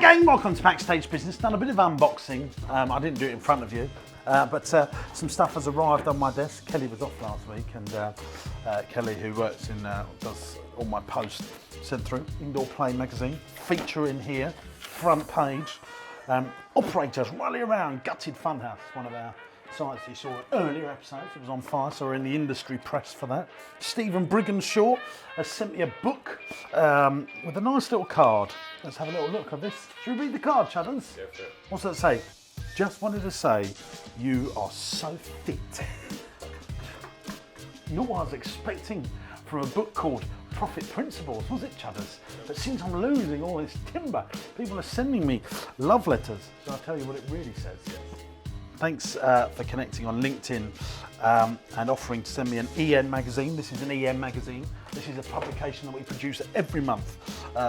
gang, welcome to Backstage Business. Done a bit of unboxing. I didn't do it in front of you, but some stuff has arrived on my desk. Kelly was off last week, and Kelly, who works in, does all my posts, sent through Indoor Play magazine. Feature in here, front page. Operators rally around, gutted funhouse, one of our sites you saw in earlier episodes. It was on fire, so we're in the industry press for that. Stephen Brigginshaw has sent me a book with a nice little card. Let's have a little look at this. Should we read the card, Chuddens? Yeah, sure. What's that say? Just wanted to say, you are so fit. Not what I was expecting from a book called Profit Principles, was it, Chudders? But since I'm losing all this timber, people are sending me love letters. So I'll tell you what it really says. Thanks for connecting on LinkedIn and offering to send me an EN magazine. This is an EN magazine. This is a publication that we produce every month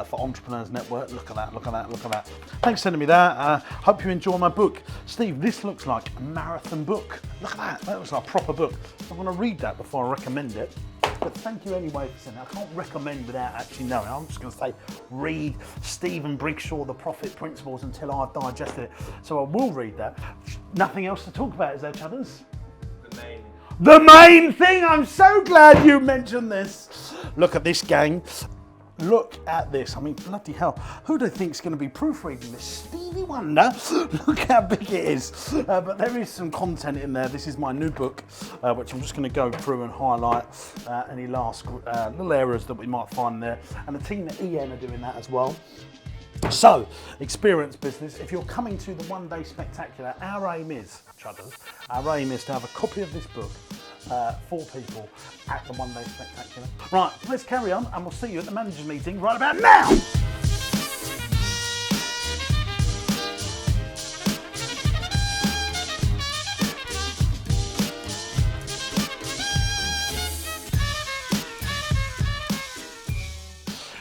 for Entrepreneurs Network. Look at that, look at that, look at that. Thanks for sending me that. Hope you enjoy my book. Steve, this looks like a marathon book. Look at that, that looks like a proper book. I'm gonna read that before I recommend it. But thank you anyway for sending it. I can't recommend without actually knowing. I'm just going to say, read Stephen Briggshaw, The Profit Principles, until I've digested it. So I will read that. Nothing else to talk about, is there, Chudders? The main thing! I'm so glad you mentioned this. Look at this, gang. Look at this. I mean, bloody hell. Who do you think is going to be proofreading this? Stevie Wonder? Look how big it is. But there is some content in there. This is my new book, which I'm just going to go through and highlight any last little errors that we might find there. And the team at EN are doing that as well. So, experience business. If you're coming to the One Day Spectacular, our aim is, Chudders, our aim is to have a copy of this book for people at the One Day Spectacular. Right, let's carry on and we'll see you at the managers meeting right about now.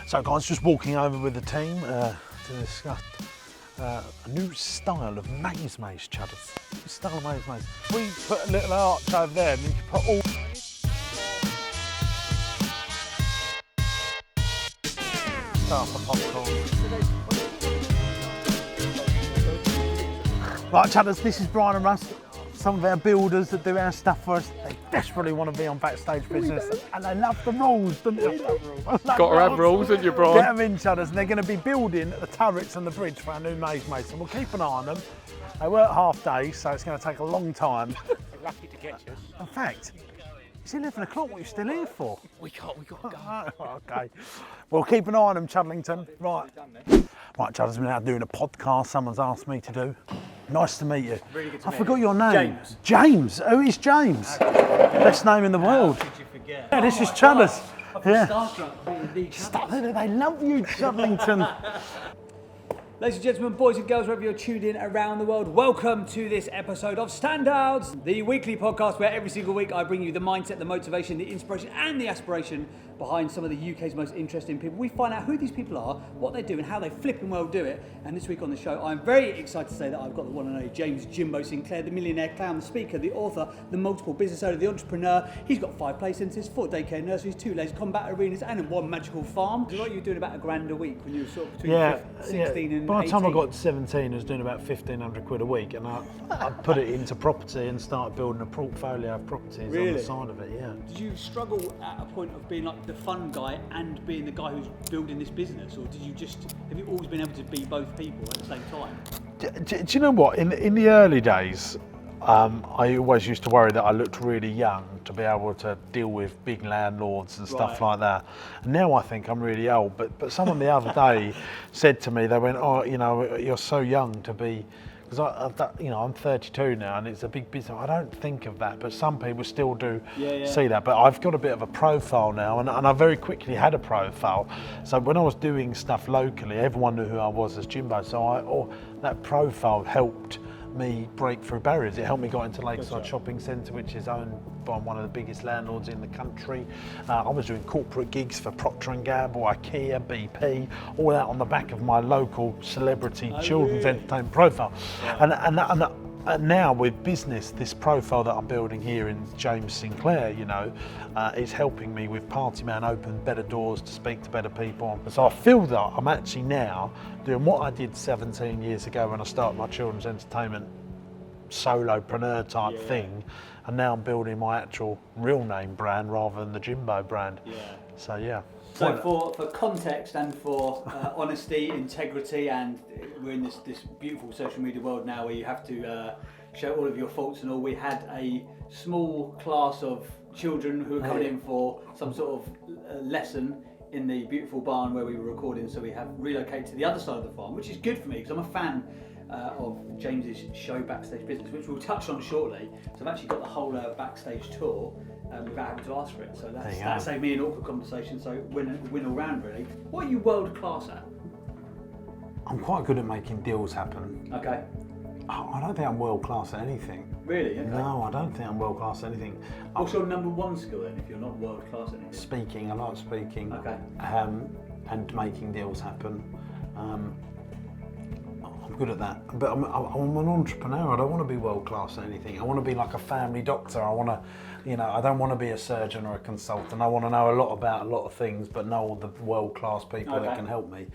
So guys, just walking over with the team to discuss a new style of maze, Chudders. Style of maze. We put a little arch over there and you can put all... Right, Chudders, this is Brian and Russ, some of our builders that do our stuff for us. They desperately want to be on Backstage Business and they love the rules, don't they? Got to have rules, haven't you, Brian? Get them in, Chudders, and they're going to be building the turrets and the bridge for our new maze, so we'll keep an eye on them. They work half days, so it's going to take a long time. They're lucky to catch us. In fact, it's 11 o'clock, what are you still here for? We got to go. Okay, we'll keep an eye on them, Chuddlington. Right, Chudders, we're now doing a podcast someone's asked me to do. Nice to meet you. Really good to I meet forgot you. your name. James. James. Who is James? Best name in the world. How did you forget? Yeah, this is Chudders. Yeah. Starstruck being the Chudders. They love you, Chuddlington. Ladies and gentlemen, boys and girls, wherever you're tuned in around the world, welcome to this episode of Standouts, the weekly podcast where every single week I bring you the mindset, the motivation, the inspiration and the aspiration behind some of the UK's most interesting people. We find out who these people are, what they do and how they flipping well do it. And this week on the show, I'm very excited to say that I've got the one and only James Jimbo Sinclair, the millionaire clown, the speaker, the author, the multiple business owner, the entrepreneur. He's got 5 play centres, 4 daycare nurseries, 2 laser combat arenas and 1 magical farm. What are you doing about £1,000 a week when you were sort of between 16 and By the time 18? I got to 17, I was doing about 1,500 quid a week, and I put it into property and started building a portfolio of properties on the side of it, yeah. Did you struggle at a point of being like the fun guy and being the guy who's building this business, or have you always been able to be both people at the same time? Do you know what? In the early days, I always used to worry that I looked really young to be able to deal with big landlords and stuff like that. And now I think I'm really old. But someone the other day said to me, they went, "Oh, you know, you're so young to be." Because I'm 32 now and it's a big business. I don't think of that, but some people still do see that. But I've got a bit of a profile now, and I very quickly had a profile. So when I was doing stuff locally, everyone knew who I was as Jimbo. So that profile helped me break through barriers. It helped me get into Lakeside Shopping Centre, which is owned by one of the biggest landlords in the country. I was doing corporate gigs for Procter & Gamble, IKEA, BP, all that on the back of my local celebrity children's entertainment profile. And now with business, this profile that I'm building here in James Sinclair, you know, is helping me with Party Man open better doors to speak to better people. So I feel that I'm actually now doing what I did 17 years ago when I started my children's entertainment solopreneur type thing, and now I'm building my actual real name brand rather than the Jimbo brand. So yeah. So for context and for honesty, integrity, and we're in this beautiful social media world now where you have to show all of your faults and all, we had a small class of children who were coming in for some sort of lesson in the beautiful barn where we were recording, so we have relocated to the other side of the farm, which is good for me because I'm a fan of James's show Backstage Business, which we'll touch on shortly. So I've actually got the whole Backstage tour without having to ask for it. So that's saved me an awkward conversation. So win all round really. What are you world class at? I'm quite good at making deals happen. Okay. I don't think I'm world class at anything. Really? Okay. No, I don't think I'm world class at anything. What's your number one skill then if you're not world class at anything? Speaking. I like speaking. Okay. And making deals happen. I'm good at that, but I'm an entrepreneur. I don't want to be world class at anything. I want to be like a family doctor. I want to, you know, I don't want to be a surgeon or a consultant. I want to know a lot about a lot of things, but know all the world class people that can help me.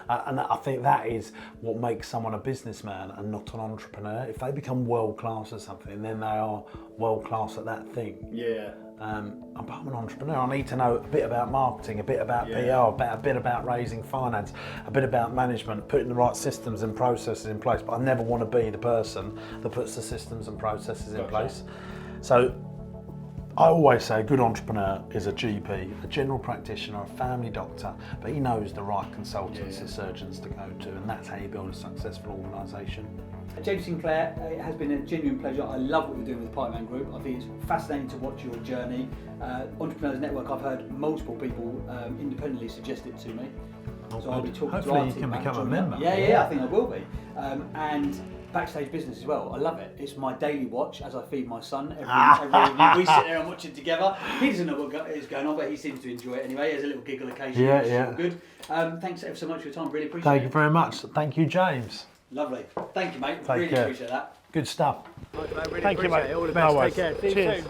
And I think that is what makes someone a businessman and not an entrepreneur. If they become world class at something, then they are world class at that thing. Yeah. I'm an entrepreneur. I need to know a bit about marketing, a bit about PR, a bit about raising finance, a bit about management, putting the right systems and processes in place. But I never want to be the person that puts the systems and processes in place. So I always say a good entrepreneur is a GP, a general practitioner, a family doctor, but he knows the right consultants and surgeons to go to, and that's how you build a successful organisation. James Sinclair, it has been a genuine pleasure. I love what you're doing with the Party Man Group. I think it's fascinating to watch your journey. Entrepreneurs Network, I've heard multiple people independently suggest it to me. So I'll be talking Hopefully to you can become a member. Yeah, I think I will be. And Backstage Business as well. I love it. It's my daily watch as I feed my son every evening. We sit there and watch it together. He doesn't know what is going on, but he seems to enjoy it anyway. He has a little giggle occasionally, which is all good. Thanks ever so much for your time. Really appreciate it. Thank you very much. Thank you, James. Lovely. Thank you, mate. Take care. Appreciate that. Good stuff. Thank you, mate. All the best. Take care. See you soon.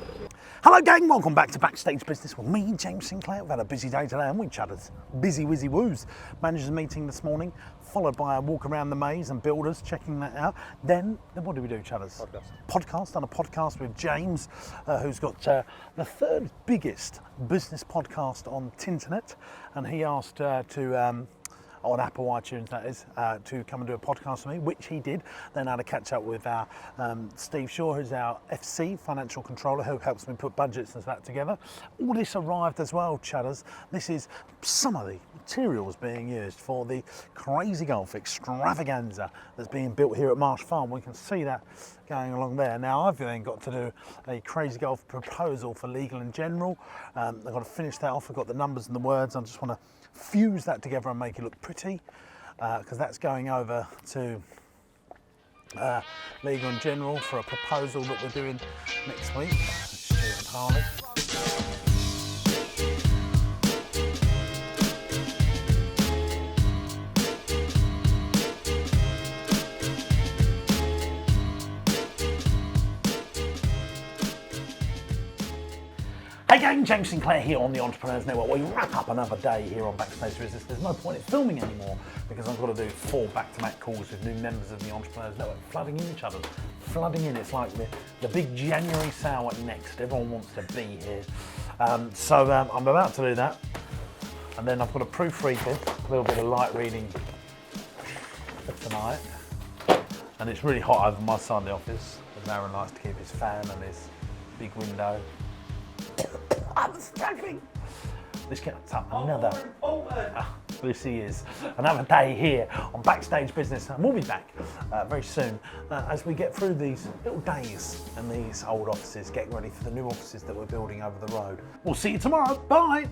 Hello gang, welcome back to Backstage Business with me, James Sinclair. We've had a busy day today, haven't we, Chudders? Busy wizzy woos. Managers meeting this morning, followed by a walk around the maze and builders, checking that out. Then what do we do, Chudders? Done a podcast with James, who's got the third biggest business podcast on Tinternet, and he asked on Apple iTunes that is, to come and do a podcast with me, which he did. Then I had a catch up with our Steve Shaw, who's our FC, financial controller, who helps me put budgets and that together. All this arrived as well, Chudders. This is some of the materials being used for the Crazy Golf extravaganza that's being built here at Marsh Farm. We can see that going along there. Now I've then got to do a Crazy Golf proposal for Legal and General. I've got to finish that off. I've got the numbers and the words. I just want to fuse that together and make it look pretty, because that's going over to Legal and General for a proposal that we're doing next week. Stuart Harley. Hey gang, James Sinclair here on the Entrepreneurs Network. We wrap up another day here on Backstage Business. There's no point in filming anymore because I've got to do 4 back-to-back calls with new members of the Entrepreneurs Network, flooding in each other, flooding in. It's like the big January sale at Next. Everyone wants to be here. So I'm about to do that. And then I've got a proofread this, a little bit of light reading for tonight. And it's really hot over my side of the office. And Aaron likes to keep his fan and his big window. I'm struggling. Let's get up another. This is another day here on Backstage Business, and we'll be back very soon as we get through these little days in these old offices, getting ready for the new offices that we're building over the road. We'll see you tomorrow. Bye.